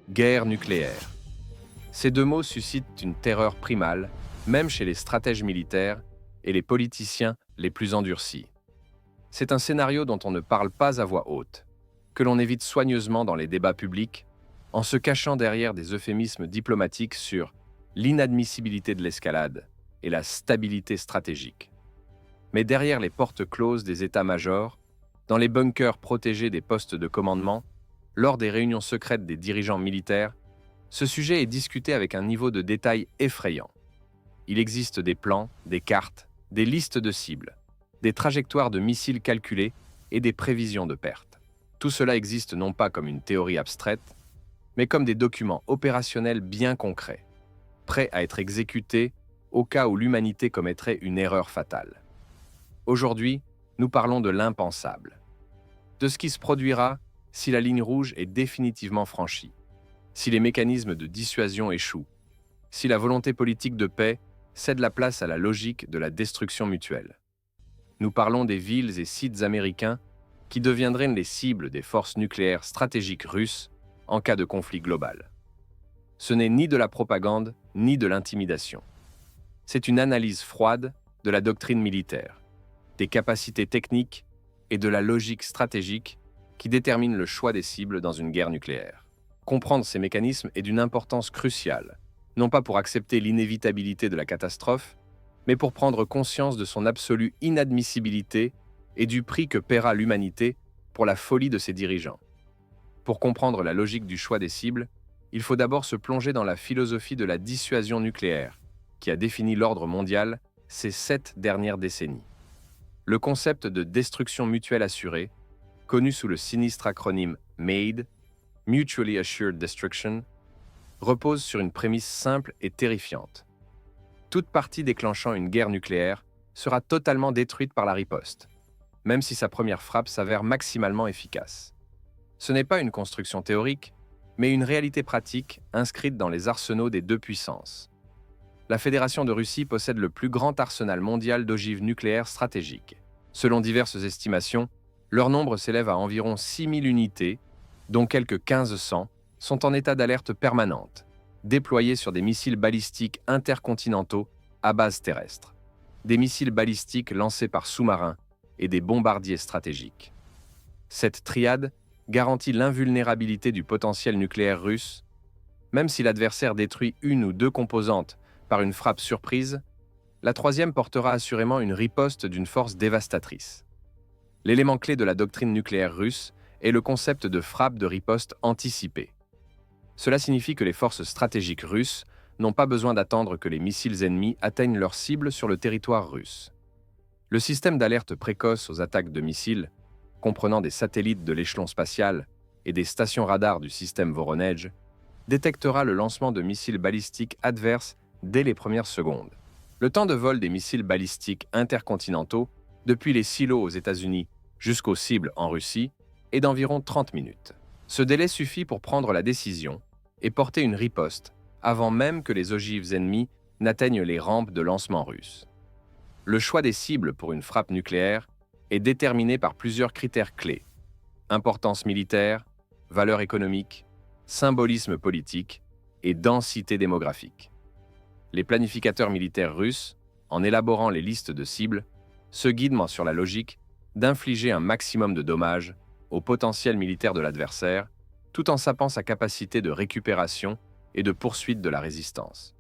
guerre nucléaire. Ces deux mots suscitent une terreur primale, même chez les stratèges militaires et les politiciens les plus endurcis. C'est un scénario dont on ne parle pas à voix haute, que l'on évite soigneusement dans les débats publics, en se cachant derrière des euphémismes diplomatiques sur l'inadmissibilité de l'escalade et la stabilité stratégique. Mais derrière les portes closes des états-majors, dans les bunkers protégés des postes de commandement, lors des réunions secrètes des dirigeants militaires, ce sujet est discuté avec un niveau de détail effrayant. Il existe des plans, des cartes, des listes de cibles, des trajectoires de missiles calculées et des prévisions de pertes. Tout cela existe non pas comme une théorie abstraite, mais comme des documents opérationnels bien concrets, prêts à être exécutés au cas où l'humanité commettrait une erreur fatale. Aujourd'hui, nous parlons de l'impensable, de ce qui se produira si la ligne rouge est définitivement franchie, si les mécanismes de dissuasion échouent, si la volonté politique de paix cède la place à la logique de la destruction mutuelle. Nous parlons des villes et sites américains qui deviendraient les cibles des forces nucléaires stratégiques russes en cas de conflit global. Ce n'est ni de la propagande, ni de l'intimidation. C'est une analyse froide de la doctrine militaire, des capacités techniques et de la logique stratégique qui déterminent le choix des cibles dans une guerre nucléaire. Comprendre ces mécanismes est d'une importance cruciale, non pas pour accepter l'inévitabilité de la catastrophe, mais pour prendre conscience de son absolue inadmissibilité et du prix que paiera l'humanité pour la folie de ses dirigeants. Pour comprendre la logique du choix des cibles, il faut d'abord se plonger dans la philosophie de la dissuasion nucléaire, qui a défini l'ordre mondial ces 7 dernières décennies. Le concept de destruction mutuelle assurée, connu sous le sinistre acronyme MADE, Mutually Assured Destruction, repose sur une prémisse simple et terrifiante. Toute partie déclenchant une guerre nucléaire sera totalement détruite par la riposte, même si sa première frappe s'avère maximalement efficace. Ce n'est pas une construction théorique, mais une réalité pratique inscrite dans les arsenaux des deux puissances. La Fédération de Russie possède le plus grand arsenal mondial d'ogives nucléaires stratégiques. Selon diverses estimations, leur nombre s'élève à environ 6000 unités, dont quelques 1500 sont en état d'alerte permanente, déployés sur des missiles balistiques intercontinentaux à base terrestre, des missiles balistiques lancés par sous-marins et des bombardiers stratégiques. Cette triade garantit l'invulnérabilité du potentiel nucléaire russe, même si l'adversaire détruit une ou deux composantes par une frappe surprise, la troisième portera assurément une riposte d'une force dévastatrice. L'élément clé de la doctrine nucléaire russe est le concept de frappe de riposte anticipée. Cela signifie que les forces stratégiques russes n'ont pas besoin d'attendre que les missiles ennemis atteignent leur cible sur le territoire russe. Le système d'alerte précoce aux attaques de missiles, comprenant des satellites de l'échelon spatial et des stations radars du système Voronezh, détectera le lancement de missiles balistiques adverses dès les premières secondes. Le temps de vol des missiles balistiques intercontinentaux, depuis les silos aux États-Unis jusqu'aux cibles en Russie, est d'environ 30 minutes. Ce délai suffit pour prendre la décision et porter une riposte avant même que les ogives ennemies n'atteignent les rampes de lancement russes. Le choix des cibles pour une frappe nucléaire est déterminé par plusieurs critères clés: importance militaire, valeur économique, symbolisme politique et densité démographique. Les planificateurs militaires russes, en élaborant les listes de cibles, se guident sur la logique d'infliger un maximum de dommages au potentiel militaire de l'adversaire, tout en sapant sa capacité de récupération et de poursuite de la résistance.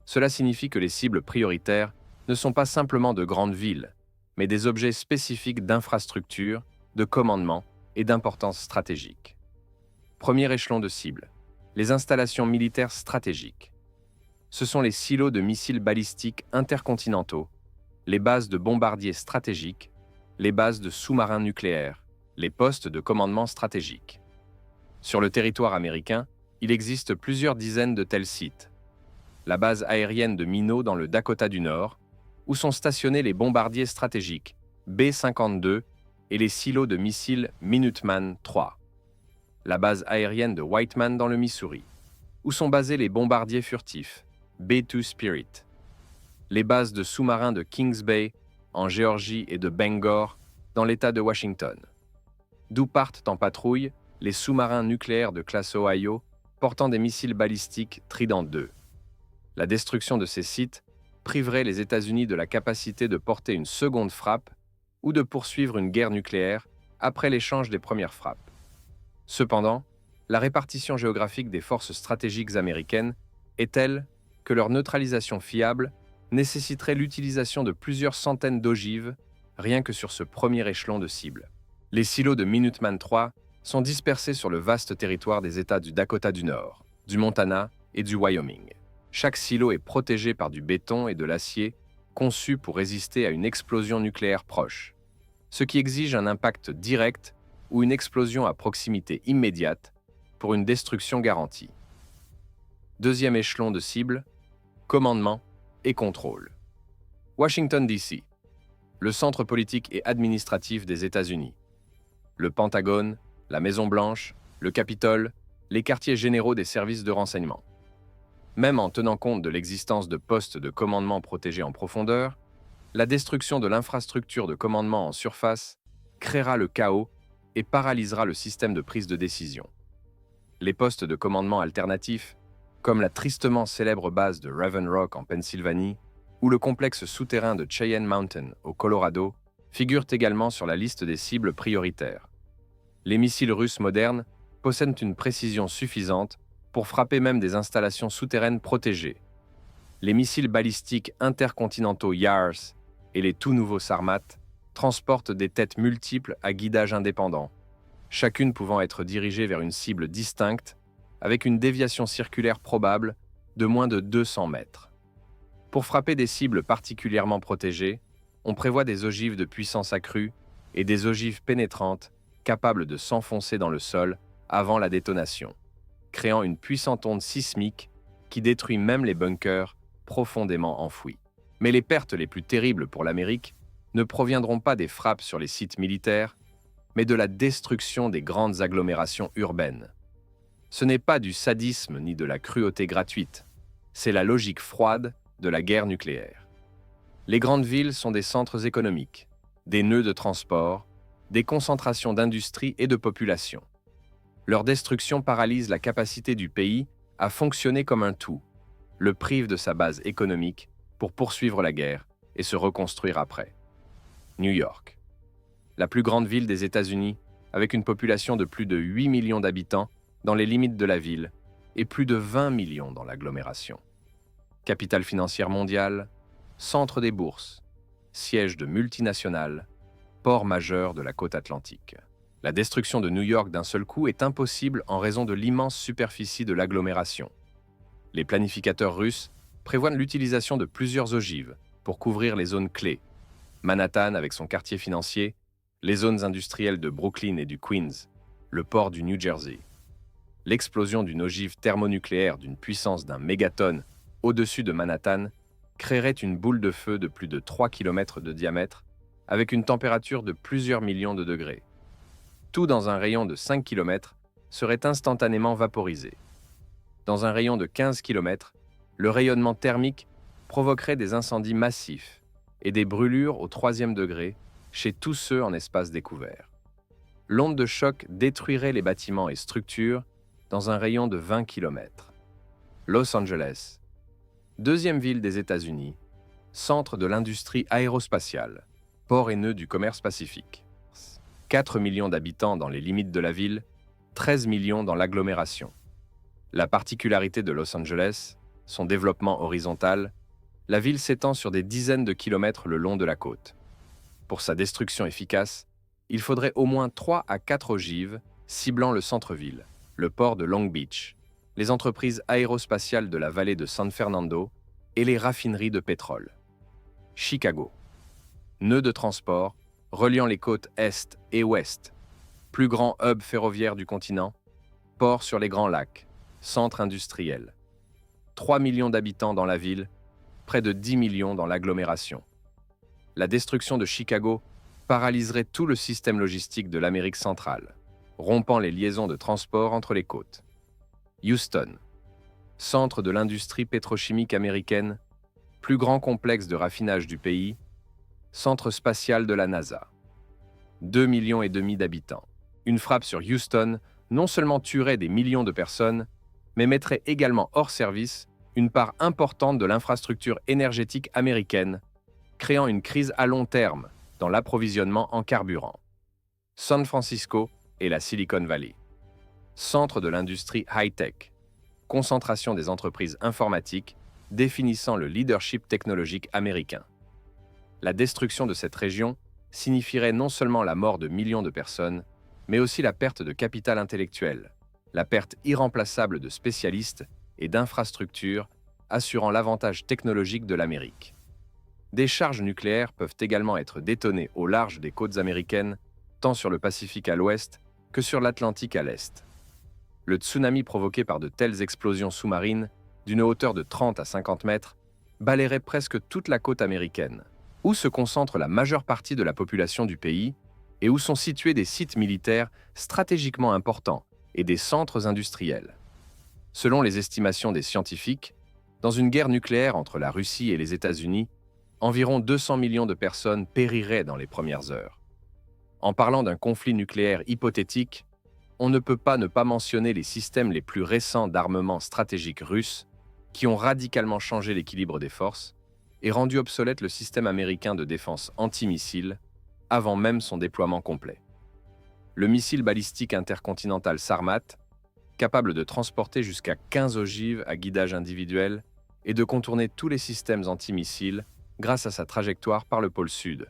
Cela signifie que les cibles prioritaires ne sont pas simplement de grandes villes, mais des objets spécifiques d'infrastructure, de commandement et d'importance stratégique. Premier échelon de cible, les installations militaires stratégiques. Ce sont les silos de missiles balistiques intercontinentaux, les bases de bombardiers stratégiques, les bases de sous-marins nucléaires, les postes de commandement stratégiques. Sur le territoire américain, il existe plusieurs dizaines de tels sites. La base aérienne de Minot dans le Dakota du Nord, où sont stationnés les bombardiers stratégiques B-52 et les silos de missiles Minuteman III. La base aérienne de Whiteman dans le Missouri, où sont basés les bombardiers furtifs B-2 Spirit. Les bases de sous-marins de Kings Bay en Géorgie et de Bangor dans l'État de Washington. D'où partent en patrouille les sous-marins nucléaires de classe Ohio portant des missiles balistiques Trident II. La destruction de ces sites priverait les États-Unis de la capacité de porter une seconde frappe ou de poursuivre une guerre nucléaire après l'échange des premières frappes. Cependant, la répartition géographique des forces stratégiques américaines est telle que leur neutralisation fiable nécessiterait l'utilisation de plusieurs centaines d'ogives rien que sur ce premier échelon de cible. Les silos de Minuteman III sont dispersés sur le vaste territoire des États du Dakota du Nord, du Montana et du Wyoming. Chaque silo est protégé par du béton et de l'acier conçus pour résister à une explosion nucléaire proche, ce qui exige un impact direct ou une explosion à proximité immédiate pour une destruction garantie. Deuxième échelon de cible, commandement et contrôle. Washington, D.C., le centre politique et administratif des États-Unis. Le Pentagone, la Maison-Blanche, le Capitole, les quartiers généraux des services de renseignement. Même en tenant compte de l'existence de postes de commandement protégés en profondeur, la destruction de l'infrastructure de commandement en surface créera le chaos et paralysera le système de prise de décision. Les postes de commandement alternatifs, comme la tristement célèbre base de Raven Rock en Pennsylvanie ou le complexe souterrain de Cheyenne Mountain au Colorado, figurent également sur la liste des cibles prioritaires. Les missiles russes modernes possèdent une précision suffisante pour frapper même des installations souterraines protégées. Les missiles balistiques intercontinentaux YARS et les tout nouveaux Sarmat transportent des têtes multiples à guidage indépendant, chacune pouvant être dirigée vers une cible distincte avec une déviation circulaire probable de moins de 200 mètres. Pour frapper des cibles particulièrement protégées, on prévoit des ogives de puissance accrue et des ogives pénétrantes capables de s'enfoncer dans le sol avant la détonation, créant une puissante onde sismique qui détruit même les bunkers profondément enfouis. Mais les pertes les plus terribles pour l'Amérique ne proviendront pas des frappes sur les sites militaires, mais de la destruction des grandes agglomérations urbaines. Ce n'est pas du sadisme ni de la cruauté gratuite, c'est la logique froide de la guerre nucléaire. Les grandes villes sont des centres économiques, des nœuds de transport, des concentrations d'industrie et de population. Leur destruction paralyse la capacité du pays à fonctionner comme un tout, le prive de sa base économique pour poursuivre la guerre et se reconstruire après. New York, la plus grande ville des États-Unis, avec une population de plus de 8 millions d'habitants dans les limites de la ville et plus de 20 millions dans l'agglomération. Capitale financière mondiale, centre des bourses, siège de multinationales, port majeur de la côte atlantique. La destruction de New York d'un seul coup est impossible en raison de l'immense superficie de l'agglomération. Les planificateurs russes prévoient l'utilisation de plusieurs ogives pour couvrir les zones clés. Manhattan avec son quartier financier, les zones industrielles de Brooklyn et du Queens, le port du New Jersey. L'explosion d'une ogive thermonucléaire d'une puissance d'un mégatonne au-dessus de Manhattan créerait une boule de feu de plus de 3 km de diamètre avec une température de plusieurs millions de degrés. Tout dans un rayon de 5 km serait instantanément vaporisé. Dans un rayon de 15 km, le rayonnement thermique provoquerait des incendies massifs et des brûlures au 3e degré chez tous ceux en espace découvert. L'onde de choc détruirait les bâtiments et structures dans un rayon de 20 km. Los Angeles, deuxième ville des États-Unis, centre de l'industrie aérospatiale, port et nœud du commerce pacifique. 4 millions d'habitants dans les limites de la ville, 13 millions dans l'agglomération. La particularité de Los Angeles, son développement horizontal, la ville s'étend sur des dizaines de kilomètres le long de la côte. Pour sa destruction efficace, il faudrait au moins 3 à 4 ogives ciblant le centre-ville, le port de Long Beach, les entreprises aérospatiales de la vallée de San Fernando et les raffineries de pétrole. Chicago, nœud de transport reliant les côtes Est et Ouest, plus grand hub ferroviaire du continent, port sur les Grands Lacs, centre industriel. 3 millions d'habitants dans la ville, près de 10 millions dans l'agglomération. La destruction de Chicago paralyserait tout le système logistique de l'Amérique centrale, rompant les liaisons de transport entre les côtes. Houston, centre de l'industrie pétrochimique américaine, plus grand complexe de raffinage du pays, centre spatial de la NASA. 2,5 millions d'habitants. Une frappe sur Houston non seulement tuerait des millions de personnes, mais mettrait également hors service une part importante de l'infrastructure énergétique américaine, créant une crise à long terme dans l'approvisionnement en carburant. San Francisco et la Silicon Valley. Centre de l'industrie high-tech. Concentration des entreprises informatiques définissant le leadership technologique américain. La destruction de cette région signifierait non seulement la mort de millions de personnes, mais aussi la perte de capital intellectuel, la perte irremplaçable de spécialistes et d'infrastructures assurant l'avantage technologique de l'Amérique. Des charges nucléaires peuvent également être détonnées au large des côtes américaines, tant sur le Pacifique à l'ouest que sur l'Atlantique à l'est. Le tsunami provoqué par de telles explosions sous-marines, d'une hauteur de 30 à 50 mètres, balayerait presque toute la côte américaine, où se concentre la majeure partie de la population du pays et où sont situés des sites militaires stratégiquement importants et des centres industriels. Selon les estimations des scientifiques, dans une guerre nucléaire entre la Russie et les États-Unis, environ 200 millions de personnes périraient dans les premières heures. En parlant d'un conflit nucléaire hypothétique, on ne peut pas ne pas mentionner les systèmes les plus récents d'armement stratégique russe qui ont radicalement changé l'équilibre des forces et rendu obsolète le système américain de défense antimissile avant même son déploiement complet. Le missile balistique intercontinental Sarmat, capable de transporter jusqu'à 15 ogives à guidage individuel et de contourner tous les systèmes antimissiles grâce à sa trajectoire par le pôle sud,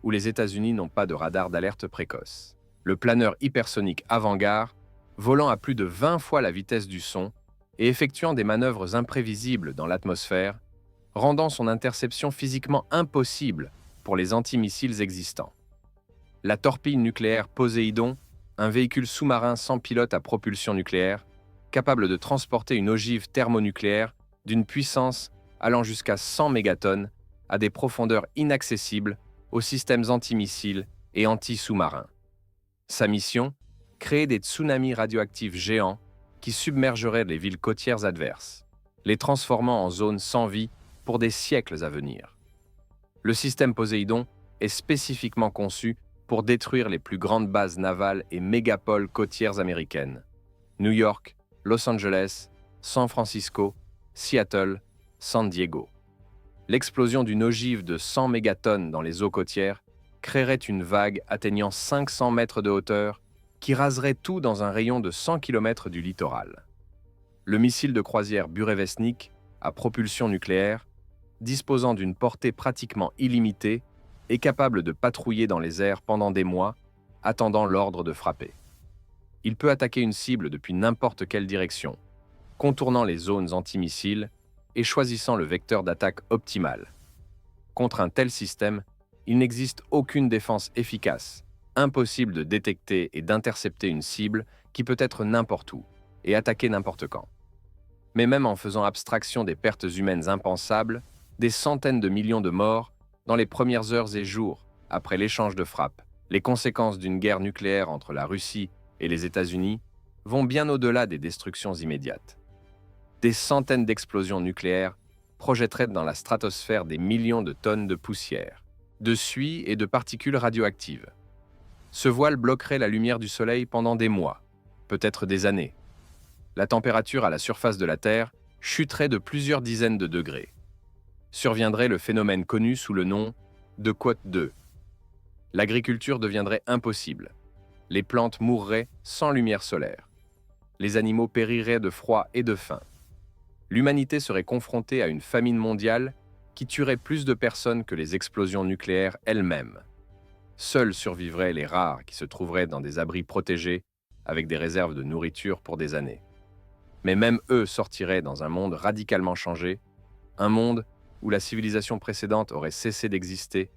où les États-Unis n'ont pas de radar d'alerte précoce. Le planeur hypersonique Avangard, volant à plus de 20 fois la vitesse du son et effectuant des manœuvres imprévisibles dans l'atmosphère, rendant son interception physiquement impossible pour les antimissiles existants. La torpille nucléaire Poséidon, un véhicule sous-marin sans pilote à propulsion nucléaire, capable de transporter une ogive thermonucléaire d'une puissance allant jusqu'à 100 mégatonnes à des profondeurs inaccessibles aux systèmes antimissiles et anti-sous-marins. Sa mission, créer des tsunamis radioactifs géants qui submergeraient les villes côtières adverses, les transformant en zones sans vie pour des siècles à venir. Le système Poséidon est spécifiquement conçu pour détruire les plus grandes bases navales et mégapoles côtières américaines. New York, Los Angeles, San Francisco, Seattle, San Diego. L'explosion d'une ogive de 100 mégatonnes dans les eaux côtières créerait une vague atteignant 500 mètres de hauteur qui raserait tout dans un rayon de 100 km du littoral. Le missile de croisière Burevestnik, à propulsion nucléaire, disposant d'une portée pratiquement illimitée, est capable de patrouiller dans les airs pendant des mois, attendant l'ordre de frapper. Il peut attaquer une cible depuis n'importe quelle direction, contournant les zones antimissiles et choisissant le vecteur d'attaque optimal. Contre un tel système, il n'existe aucune défense efficace, impossible de détecter et d'intercepter une cible qui peut être n'importe où et attaquer n'importe quand. Mais même en faisant abstraction des pertes humaines impensables, des centaines de millions de morts dans les premières heures et jours après l'échange de frappes, les conséquences d'une guerre nucléaire entre la Russie et les États-Unis vont bien au-delà des destructions immédiates. Des centaines d'explosions nucléaires projetteraient dans la stratosphère des millions de tonnes de poussière, de suie et de particules radioactives. Ce voile bloquerait la lumière du Soleil pendant des mois, peut-être des années. La température à la surface de la Terre chuterait de plusieurs dizaines de degrés. Surviendrait le phénomène connu sous le nom de Quote 2. L'agriculture deviendrait impossible. Les plantes mourraient sans lumière solaire. Les animaux périraient de froid et de faim. L'humanité serait confrontée à une famine mondiale qui tuerait plus de personnes que les explosions nucléaires elles-mêmes. Seuls survivraient les rares qui se trouveraient dans des abris protégés avec des réserves de nourriture pour des années. Mais même eux sortiraient dans un monde radicalement changé, un monde où la civilisation précédente aurait cessé d'exister,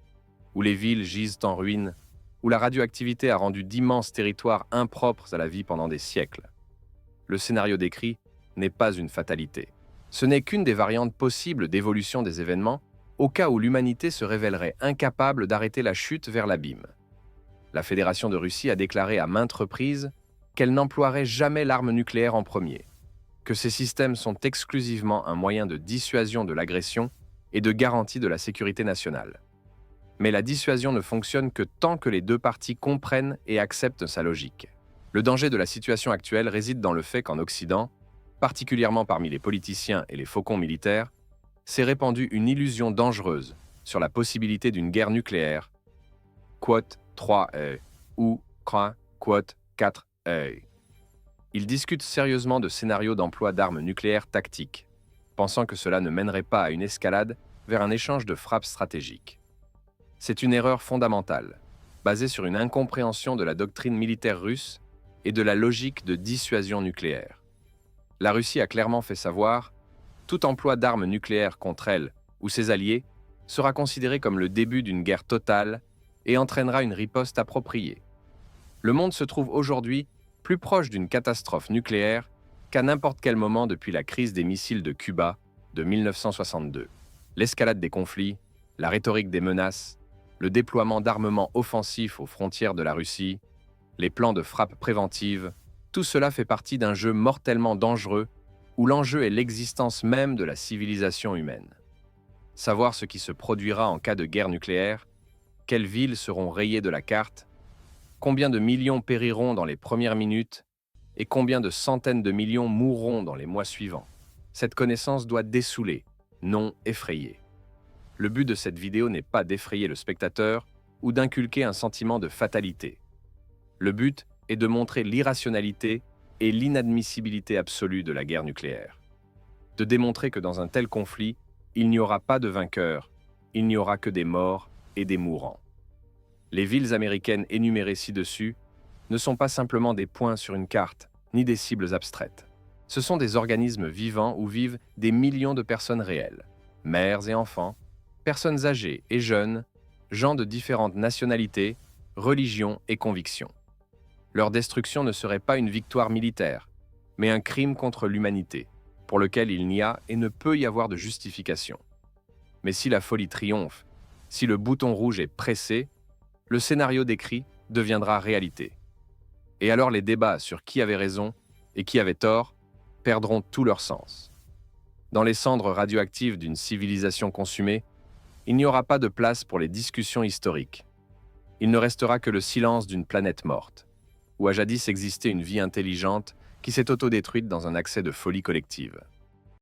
où les villes gisent en ruines, où la radioactivité a rendu d'immenses territoires impropres à la vie pendant des siècles. Le scénario décrit n'est pas une fatalité. Ce n'est qu'une des variantes possibles d'évolution des événements au cas où l'humanité se révélerait incapable d'arrêter la chute vers l'abîme. La Fédération de Russie a déclaré à maintes reprises qu'elle n'emploierait jamais l'arme nucléaire en premier, que ces systèmes sont exclusivement un moyen de dissuasion de l'agression et de garantie de la sécurité nationale. Mais la dissuasion ne fonctionne que tant que les deux parties comprennent et acceptent sa logique. Le danger de la situation actuelle réside dans le fait qu'en Occident, particulièrement parmi les politiciens et les faucons militaires, s'est répandue une illusion dangereuse sur la possibilité d'une guerre nucléaire, quote 3 ou quote 4. Ils discutent sérieusement de scénarios d'emploi d'armes nucléaires tactiques, pensant que cela ne mènerait pas à une escalade vers un échange de frappes stratégiques. C'est une erreur fondamentale, basée sur une incompréhension de la doctrine militaire russe et de la logique de dissuasion nucléaire. La Russie a clairement fait savoir, tout emploi d'armes nucléaires contre elle ou ses alliés sera considéré comme le début d'une guerre totale et entraînera une riposte appropriée. Le monde se trouve aujourd'hui plus proche d'une catastrophe nucléaire qu'à n'importe quel moment depuis la crise des missiles de Cuba de 1962. L'escalade des conflits, la rhétorique des menaces, le déploiement d'armements offensifs aux frontières de la Russie, les plans de frappe préventive, tout cela fait partie d'un jeu mortellement dangereux où l'enjeu est l'existence même de la civilisation humaine. Savoir ce qui se produira en cas de guerre nucléaire, quelles villes seront rayées de la carte, combien de millions périront dans les premières minutes et combien de centaines de millions mourront dans les mois suivants. Cette connaissance doit dessouler, non effrayer. Le but de cette vidéo n'est pas d'effrayer le spectateur ou d'inculquer un sentiment de fatalité. Le but est de montrer l'irrationalité et l'inadmissibilité absolue de la guerre nucléaire. De démontrer que dans un tel conflit, il n'y aura pas de vainqueur, il n'y aura que des morts et des mourants. Les villes américaines énumérées ci-dessus ne sont pas simplement des points sur une carte, ni des cibles abstraites. Ce sont des organismes vivants où vivent des millions de personnes réelles, mères et enfants, personnes âgées et jeunes, gens de différentes nationalités, religions et convictions. Leur destruction ne serait pas une victoire militaire, mais un crime contre l'humanité, pour lequel il n'y a et ne peut y avoir de justification. Mais si la folie triomphe, si le bouton rouge est pressé, le scénario décrit deviendra réalité. Et alors les débats sur qui avait raison et qui avait tort perdront tout leur sens. Dans les cendres radioactives d'une civilisation consumée, il n'y aura pas de place pour les discussions historiques. Il ne restera que le silence d'une planète morte, où a jadis existé une vie intelligente qui s'est autodétruite dans un accès de folie collective.